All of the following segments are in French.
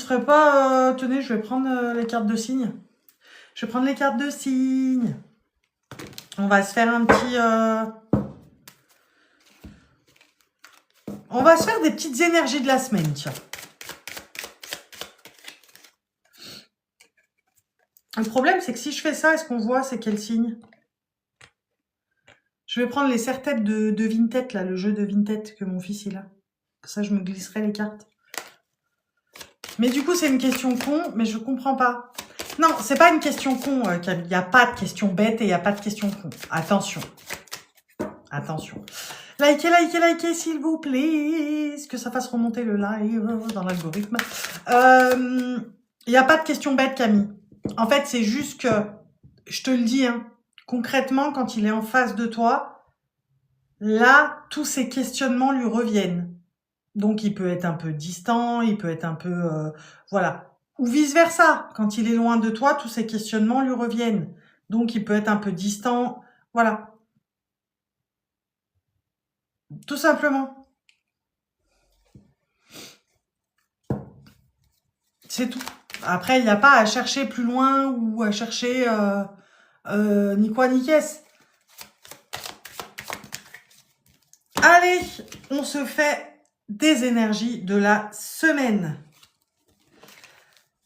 se ferait pas... tenez, je vais prendre les cartes de signes. Je vais prendre les cartes de signes. On va se faire un petit... On va se faire des petites énergies de la semaine, tiens. Le problème, c'est que si je fais ça, est-ce qu'on voit c'est quel signe? Je vais prendre les serre-têtes de Vinted, là, le jeu de Vinted que mon fils il a. Ça, je me glisserai les cartes. Mais du coup, c'est une question con, mais je comprends pas. Non, c'est pas une question con, Camille. Il n'y a pas de question bête et il n'y a pas de question con. Attention. Attention. Likez, likez, likez, s'il vous plaît. Que ça fasse remonter le live dans l'algorithme. Il n'y a pas de question bête, Camille. En fait, c'est juste que, je te le dis, hein, concrètement, quand il est en face de toi, là, tous ces questionnements lui reviennent. Donc, il peut être un peu distant, il peut être un peu... voilà. Ou vice-versa. Quand il est loin de toi, tous ces questionnements lui reviennent. Donc, il peut être un peu distant. Voilà. Tout simplement. C'est tout. Après, il n'y a pas à chercher plus loin ou à chercher ni quoi ni qu'est-ce. Allez, on se fait des énergies de la semaine.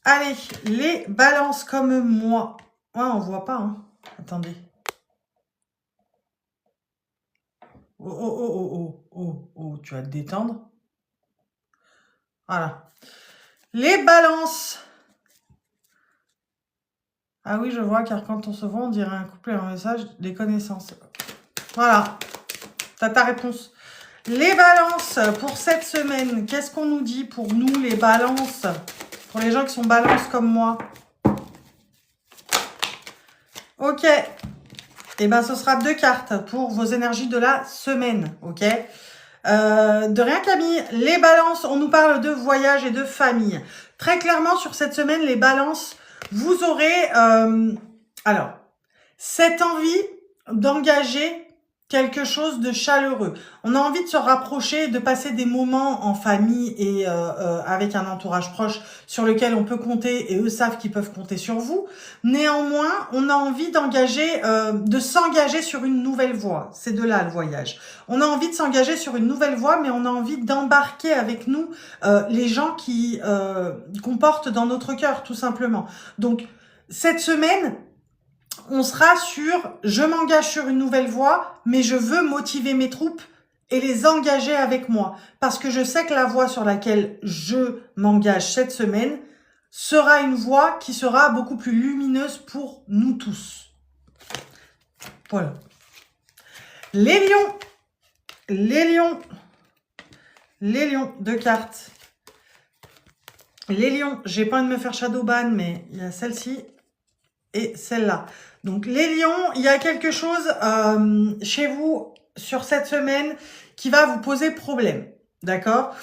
Allez, les balances comme moi. Ouais, on voit pas, hein. Attendez. Oh, oh, oh, oh, oh, oh, oh, tu vas te détendre. Voilà. Les balances. Ah oui, je vois, car quand on se voit, on dirait un couple et un message, des connaissances. Voilà. T'as ta réponse. Les balances pour cette semaine. Qu'est-ce qu'on nous dit pour nous, les balances? Pour les gens qui sont balances comme moi. Ok. Et ben, ce sera 2 cartes pour vos énergies de la semaine. Ok. De rien, Camille. Les balances, on nous parle de voyage et de famille. Très clairement, sur cette semaine, les balances, vous aurez alors cette envie d'engager quelque chose de chaleureux. On a envie de se rapprocher, de passer des moments en famille et avec un entourage proche sur lequel on peut compter et eux savent qu'ils peuvent compter sur vous. Néanmoins, on a envie d'engager, de s'engager sur une nouvelle voie. C'est de là le voyage. On a envie de s'engager sur une nouvelle voie, mais on a envie d'embarquer avec nous les gens qui qu'on porte dans notre cœur, tout simplement. Donc, cette semaine, on sera sur « je m'engage sur une nouvelle voie, mais je veux motiver mes troupes et les engager avec moi. Parce que je sais que la voie sur laquelle je m'engage cette semaine sera une voie qui sera beaucoup plus lumineuse pour nous tous. » Voilà. Les lions. Les lions. Les lions. 2 cartes. Les lions. J'ai pas envie de me faire shadowban, mais il y a celle-ci et celle-là. Donc, les lions, il y a quelque chose chez vous sur cette semaine qui va vous poser problème. D'accord?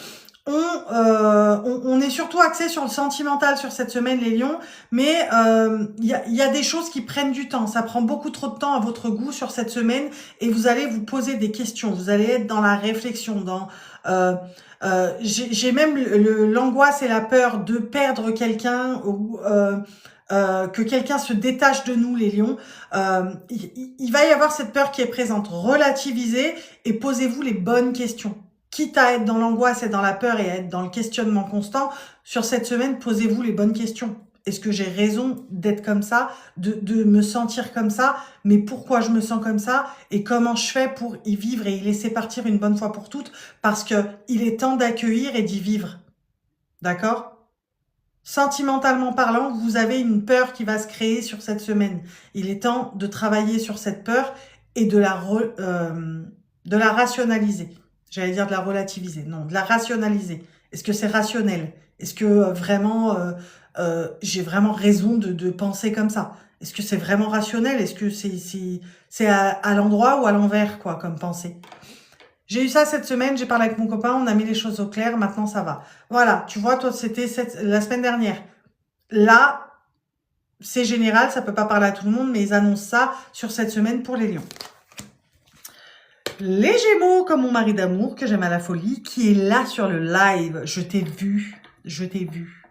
On est surtout axé sur le sentimental sur cette semaine, les lions, mais il y a des choses qui prennent du temps. Ça prend beaucoup trop de temps à votre goût sur cette semaine et vous allez vous poser des questions. Vous allez être dans la réflexion, dans... j'ai même l'angoisse et la peur de perdre quelqu'un ou... que quelqu'un se détache de nous, les lions. Il va y avoir cette peur qui est présente. Relativisez et posez-vous les bonnes questions. Quitte à être dans l'angoisse et dans la peur et à être dans le questionnement constant, sur cette semaine, posez-vous les bonnes questions. Est-ce que j'ai raison d'être comme ça, de me sentir comme ça? Mais pourquoi je me sens comme ça? Et comment je fais pour y vivre et y laisser partir une bonne fois pour toutes? Parce que il est temps d'accueillir et d'y vivre. D'accord? Sentimentalement parlant, vous avez une peur qui va se créer sur cette semaine. Il est temps de travailler sur cette peur et de la rationaliser. J'allais dire de la relativiser. Non, de la rationaliser. Est-ce que c'est rationnel? Est-ce que vraiment, j'ai vraiment raison de penser comme ça? Est-ce que c'est vraiment rationnel? Est-ce que c'est à l'endroit ou à l'envers, quoi, comme pensée? J'ai eu ça cette semaine, j'ai parlé avec mon copain, on a mis les choses au clair, maintenant ça va. Voilà, tu vois, toi, c'était la semaine dernière. Là, c'est général, ça peut pas parler à tout le monde, mais ils annoncent ça sur cette semaine pour les lions. Les Gémeaux, comme mon mari d'amour, que j'aime à la folie, qui est là sur le live. Je t'ai vu, je t'ai vu.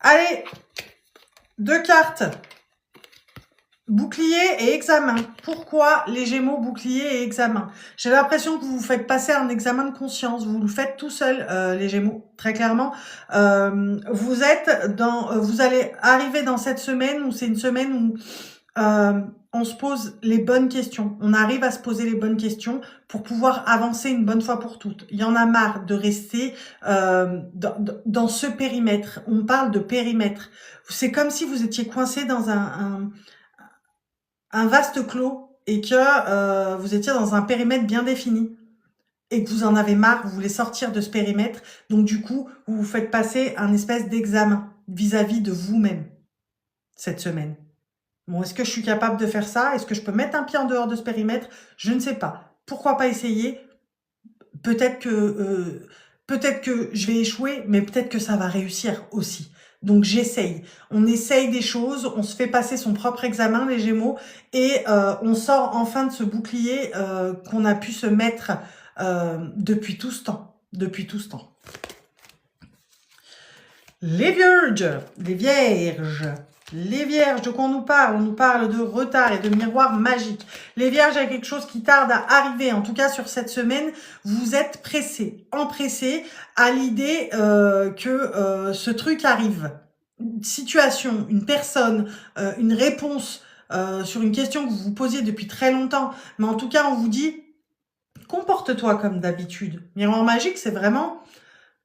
Allez, 2 cartes. Bouclier et examen. Pourquoi les Gémeaux, bouclier et examen? J'ai l'impression que vous vous faites passer un examen de conscience. Vous le faites tout seul, les Gémeaux. Très clairement, vous allez arriver dans cette semaine où c'est une semaine où on se pose les bonnes questions. On arrive à se poser les bonnes questions pour pouvoir avancer une bonne fois pour toutes. Il y en a marre de rester dans ce périmètre. On parle de périmètre. C'est comme si vous étiez coincé dans un vaste clos et que vous étiez dans un périmètre bien défini et que vous en avez marre, vous voulez sortir de ce périmètre. Donc du coup, vous vous faites passer un espèce d'examen vis-à-vis de vous-même cette semaine. Bon, est-ce que je suis capable de faire ça? Est-ce que je peux mettre un pied en dehors de ce périmètre? Je ne sais pas. Pourquoi pas essayer? Peut-être que je vais échouer, mais peut-être que ça va réussir aussi. Donc j'essaye. On essaye des choses, on se fait passer son propre examen, les Gémeaux, et on sort enfin de ce bouclier qu'on a pu se mettre depuis tout ce temps. Depuis tout ce temps. Les Vierges, les Vierges. Les Vierges, de quoi on nous parle? On nous parle de retard et de miroir magique. Les Vierges, il y a quelque chose qui tarde à arriver. En tout cas, sur cette semaine, vous êtes pressés, empressés à l'idée que ce truc arrive. Une situation, une personne, une réponse sur une question que vous vous posiez depuis très longtemps. Mais en tout cas, on vous dit, comporte-toi comme d'habitude. Miroir magique, c'est vraiment,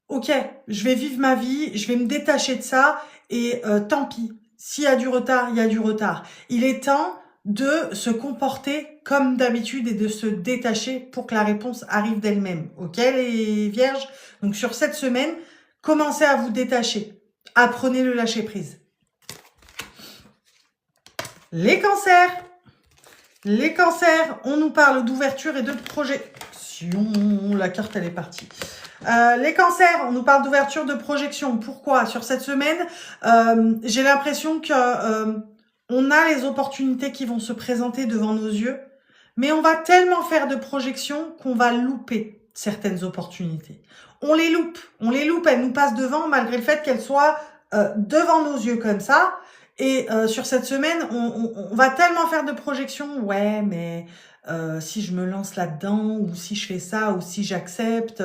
ok, je vais vivre ma vie, je vais me détacher de ça et tant pis. S'il y a du retard, il y a du retard. Il est temps de se comporter comme d'habitude et de se détacher pour que la réponse arrive d'elle-même. Ok, les Vierges? Donc, sur cette semaine, commencez à vous détacher. Apprenez le lâcher-prise. Les Cancers. Les Cancers, on nous parle d'ouverture et de projection. La carte, elle est partie. Les Cancers, on nous parle d'ouverture de projection. Pourquoi? Sur cette semaine, j'ai l'impression que on a les opportunités qui vont se présenter devant nos yeux, mais on va tellement faire de projections qu'on va louper certaines opportunités. On les loupe, elles nous passent devant malgré le fait qu'elles soient devant nos yeux comme ça. Et sur cette semaine, on va tellement faire de projections. Ouais, mais si je me lance là-dedans, ou si je fais ça, ou si j'accepte,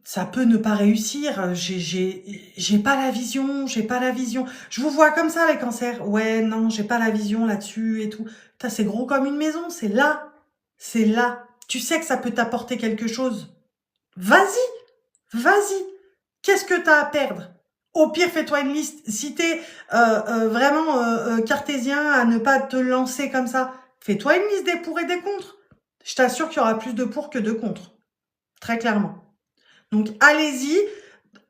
ça peut ne pas réussir. J'ai pas la vision, j'ai pas la vision. Je vous vois comme ça, les Cancers. Ouais, non, j'ai pas la vision là-dessus et tout. Putain, c'est gros comme une maison, c'est là. C'est là. Tu sais que ça peut t'apporter quelque chose. Vas-y, vas-y. Qu'est-ce que t'as à perdre? Au pire, fais-toi une liste. Si t'es vraiment cartésien à ne pas te lancer comme ça, fais-toi une liste des pour et des contre. Je t'assure qu'il y aura plus de pour que de contre. Très clairement. Donc, allez-y.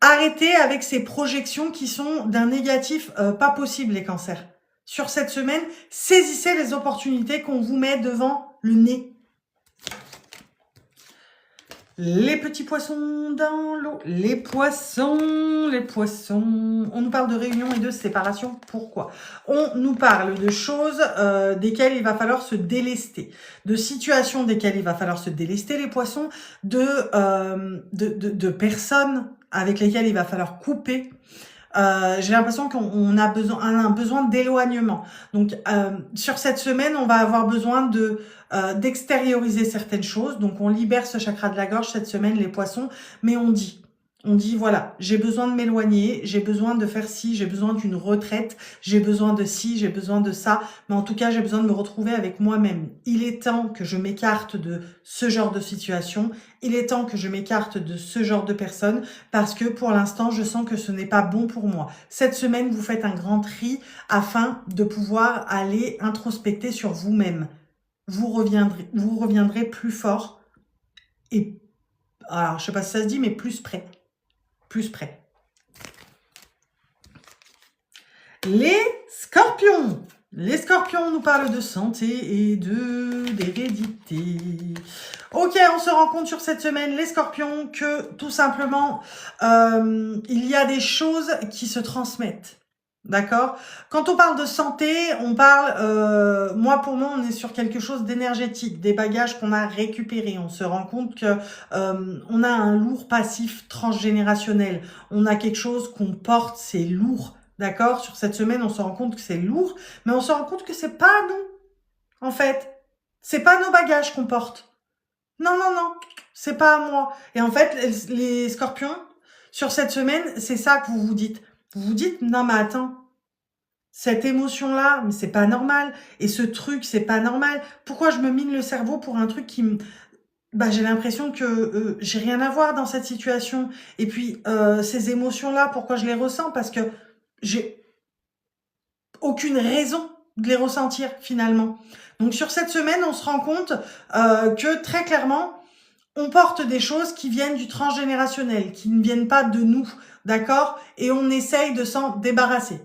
Arrêtez avec ces projections qui sont d'un négatif pas possible, les Cancers. Sur cette semaine, saisissez les opportunités qu'on vous met devant le nez. Les petits poissons dans l'eau, les poissons. On nous parle de réunion et de séparation. Pourquoi? On nous parle de choses desquelles il va falloir se délester, de situations desquelles il va falloir se délester, les poissons, de personnes avec lesquelles il va falloir couper. J'ai l'impression qu'on a un besoin d'éloignement. Donc, sur cette semaine, on va avoir besoin d'extérioriser certaines choses. Donc, on libère ce chakra de la gorge cette semaine, les poissons. Mais on dit, voilà, j'ai besoin de m'éloigner, j'ai besoin de faire ci, j'ai besoin d'une retraite, j'ai besoin de ci, j'ai besoin de ça. Mais en tout cas, j'ai besoin de me retrouver avec moi-même. Il est temps que je m'écarte de ce genre de situation. Il est temps que je m'écarte de ce genre de personnes parce que pour l'instant, je sens que ce n'est pas bon pour moi. Cette semaine, vous faites un grand tri afin de pouvoir aller introspecter sur vous-même. Vous reviendrez plus fort et, alors je sais pas si ça se dit, mais plus près. Plus près. Les Scorpions. Les Scorpions nous parlent de santé et d'hérédité. Ok, on se rend compte sur cette semaine, les Scorpions, que tout simplement, il y a des choses qui se transmettent. D'accord? Quand on parle de santé, on parle, moi pour moi, on est sur quelque chose d'énergétique, des bagages qu'on a récupérés. On se rend compte que on a un lourd passif transgénérationnel. On a quelque chose qu'on porte, c'est lourd. D'accord? Sur cette semaine, on se rend compte que c'est lourd, mais on se rend compte que c'est pas nous, en fait. C'est pas nos bagages qu'on porte. Non, non, non, c'est pas à moi. Et en fait, les scorpions, sur cette semaine, c'est ça que vous vous dites. Vous vous dites, non mais attends, cette émotion-là, mais c'est pas normal. Et ce truc, c'est pas normal. Pourquoi je me mine le cerveau pour un truc qui me... Bah, j'ai l'impression que j'ai rien à voir dans cette situation. Et puis, ces émotions-là, pourquoi je les ressens? Parce que j'ai aucune raison de les ressentir, finalement. Donc, sur cette semaine, on se rend compte que, très clairement, on porte des choses qui viennent du transgénérationnel, qui ne viennent pas de nous, d'accord? Et on essaye de s'en débarrasser.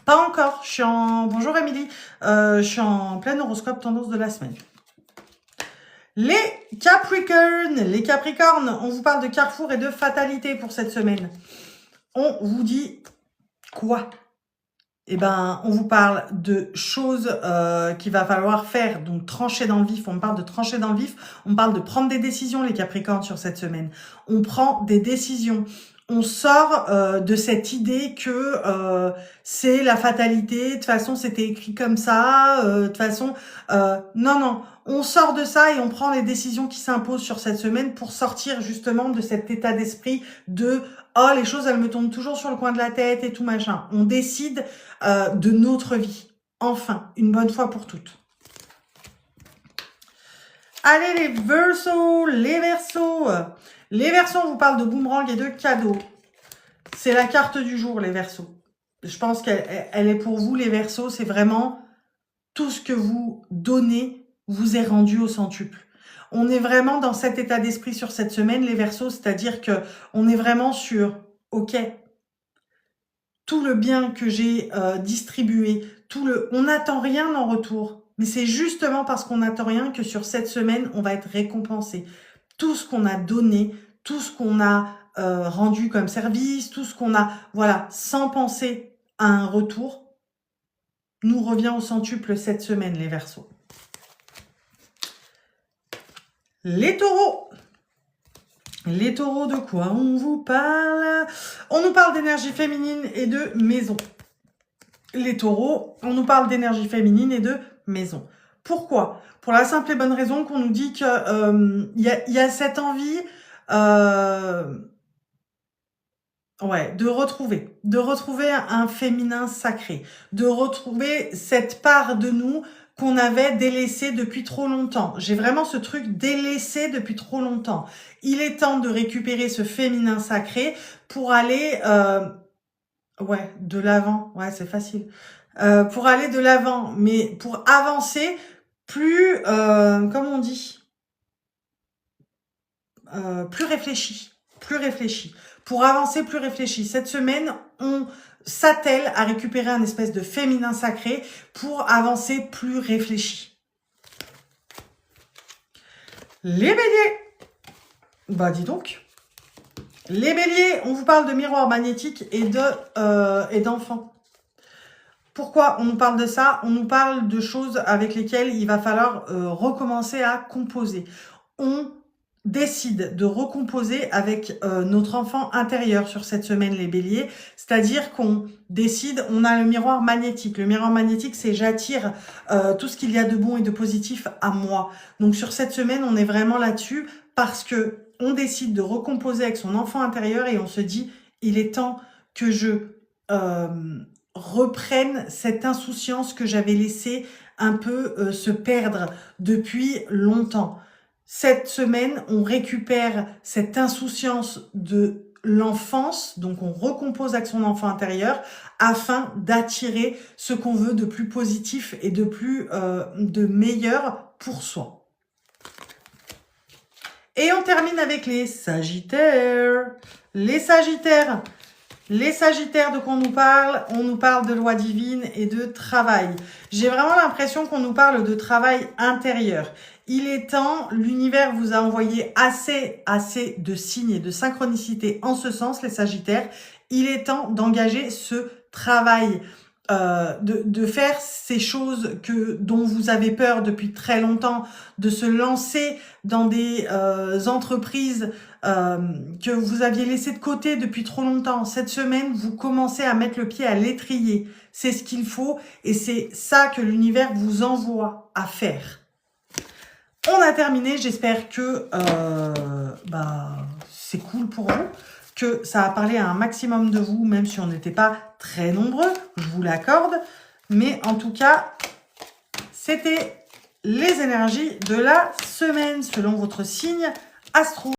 Pas encore, je suis en... Bonjour Émilie, je suis en plein horoscope tendance de la semaine. Les Capricornes, on vous parle de carrefour et de fatalité pour cette semaine. On vous dit quoi? Eh ben, on vous parle de choses qu'il va falloir faire, donc trancher dans le vif. On parle de trancher dans le vif, on parle de prendre des décisions, les Capricornes, sur cette semaine. On prend des décisions. On sort de cette idée que c'est la fatalité, de toute façon c'était écrit comme ça, de toute façon... non, non, on sort de ça et on prend les décisions qui s'imposent sur cette semaine pour sortir justement de cet état d'esprit de « Oh, les choses, elles me tombent toujours sur le coin de la tête et tout machin ». On décide de notre vie. Enfin, une bonne fois pour toutes. Allez, les Verseaux, les Verseaux. Les Verseaux, on vous parle de boomerang et de cadeaux. C'est la carte du jour, les Verseaux. Je pense qu'elle est pour vous, les Verseaux. C'est vraiment tout ce que vous donnez vous est rendu au centuple. On est vraiment dans cet état d'esprit sur cette semaine, les Verseaux, c'est-à-dire que on est vraiment sur « Ok, tout le bien que j'ai distribué, on n'attend rien en retour. » Mais c'est justement parce qu'on n'attend rien que sur cette semaine, on va être récompensé. Tout ce qu'on a donné, tout ce qu'on a rendu comme service, tout ce qu'on a, voilà, sans penser à un retour, nous revient au centuple cette semaine, les Verseaux. Les Taureaux. Les Taureaux, de quoi on vous parle? On nous parle d'énergie féminine et de maison. Les Taureaux, on nous parle d'énergie féminine et de maison. Pourquoi? Pour la simple et bonne raison qu'on nous dit que y a cette envie de retrouver un féminin sacré, de retrouver cette part de nous qu'on avait délaissée depuis trop longtemps. J'ai vraiment ce truc délaissé depuis trop longtemps. Il est temps de récupérer ce féminin sacré pour aller de l'avant. Ouais, c'est facile. Pour aller de l'avant, mais pour avancer plus, comment on dit, plus réfléchi. Pour avancer plus réfléchi. Cette semaine, on s'attelle à récupérer un espèce de féminin sacré pour avancer plus réfléchi. Les béliers. Bah, dis donc. Les béliers, on vous parle de miroir magnétique et d'enfants. Pourquoi on nous parle de ça? On nous parle de choses avec lesquelles il va falloir recommencer à composer. On décide de recomposer avec notre enfant intérieur sur cette semaine, les béliers. C'est-à-dire qu'on décide, on a le miroir magnétique. Le miroir magnétique, c'est j'attire tout ce qu'il y a de bon et de positif à moi. Donc sur cette semaine, on est vraiment là-dessus parce que on décide de recomposer avec son enfant intérieur et on se dit, il est temps que je reprenne cette insouciance que j'avais laissé un peu se perdre depuis longtemps. Cette semaine, on récupère cette insouciance de l'enfance, donc on recompose avec son enfant intérieur afin d'attirer ce qu'on veut de plus positif et de plus de meilleur pour soi. Et on termine avec les Sagittaires. Les Sagittaires, de quoi on nous parle? On nous parle de loi divine et de travail. J'ai vraiment l'impression qu'on nous parle de travail intérieur. Il est temps, l'univers vous a envoyé assez de signes et de synchronicité en ce sens, les Sagittaires. Il est temps d'engager ce travail, de faire ces choses dont vous avez peur depuis très longtemps, de se lancer dans des entreprises que vous aviez laissées de côté depuis trop longtemps. Cette semaine, vous commencez à mettre le pied à l'étrier. C'est ce qu'il faut et c'est ça que l'univers vous envoie à faire. On a terminé. J'espère que c'est cool pour vous, que ça a parlé à un maximum de vous, même si on n'était pas très nombreux, je vous l'accorde. Mais en tout cas, c'était les énergies de la semaine selon votre signe astro.